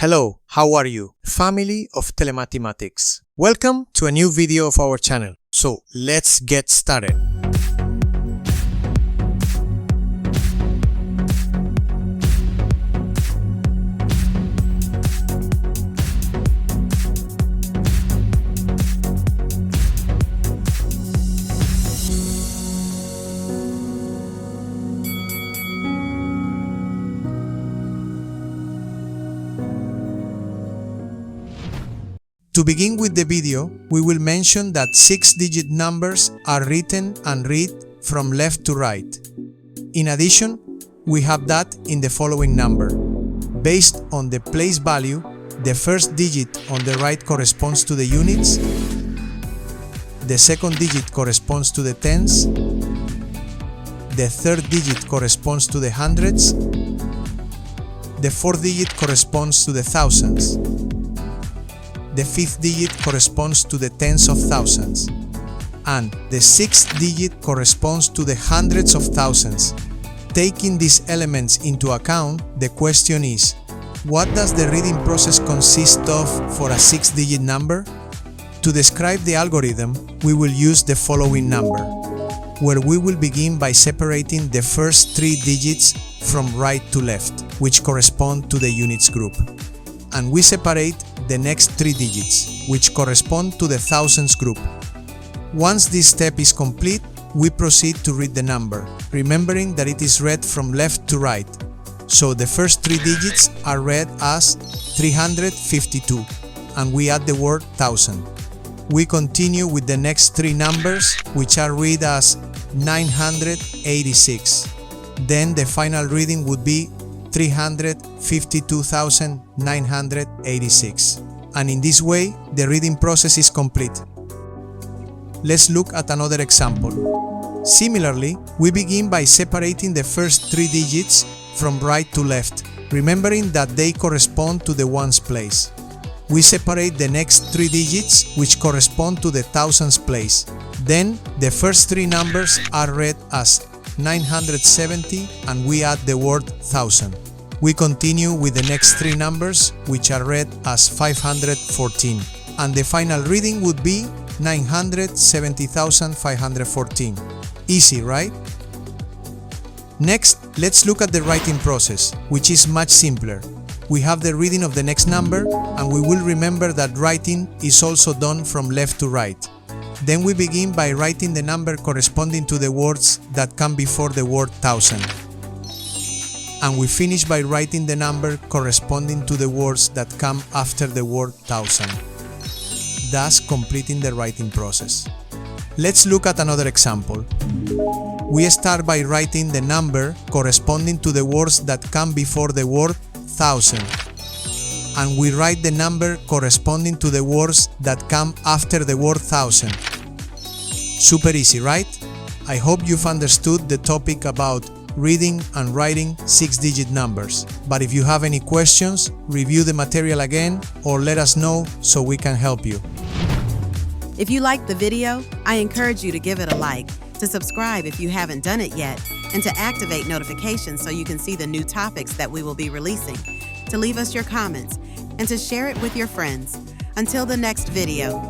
Hello, how are you? Family of Telemathematics. Welcome to a new video of our channel. So let's get started. To begin with the video, we will mention that 6-digit numbers are written and read from left to right. In addition, we have that in the following number. Based on the place value, the first digit on the right corresponds to the units, the second digit corresponds to the tens, the third digit corresponds to the hundreds, the fourth digit corresponds to the thousands. The fifth digit corresponds to the tens of thousands, and the sixth digit corresponds to the hundreds of thousands. Taking these elements into account, the question is, what does the reading process consist of for a 6-digit number? To describe the algorithm, we will use the following number, where we will begin by separating the first 3 digits from right to left, which correspond to the units group. And we separate the next 3 digits, which correspond to the thousands group. Once this step is complete, we proceed to read the number, remembering that it is read from left to right. So the first 3 digits are read as 352, and we add the word thousand. We continue with the next 3 numbers, which are read as 986. Then the final reading would be 352,986. And in this way, the reading process is complete. Let's look at another example. Similarly, we begin by separating the first 3 digits from right to left, remembering that they correspond to the ones place. We separate the next 3 digits, which correspond to the thousands place. Then, the first 3 numbers are read as 970, and we add the word thousand. We continue with the next 3 numbers, which are read as 514, and the final reading would be 970,514. Easy, right? Next, let's look at the writing process, which is much simpler. We have the reading of the next number, and we will remember that writing is also done from left to right. Then we begin by writing the number corresponding to the words that come before the word thousand. And we finish by writing the number corresponding to the words that come after the word thousand, thus completing the writing process. Let's look at another example. We start by writing the number corresponding to the words that come before the word thousand, and we write the number corresponding to the words that come after the word thousand. Super easy, right? I hope you've understood the topic about reading and writing 6-digit numbers. But if you have any questions, review the material again or let us know so we can help you. If you liked the video, I encourage you to give it a like, to subscribe if you haven't done it yet, and to activate notifications so you can see the new topics that we will be releasing, to leave us your comments, and to share it with your friends. Until the next video,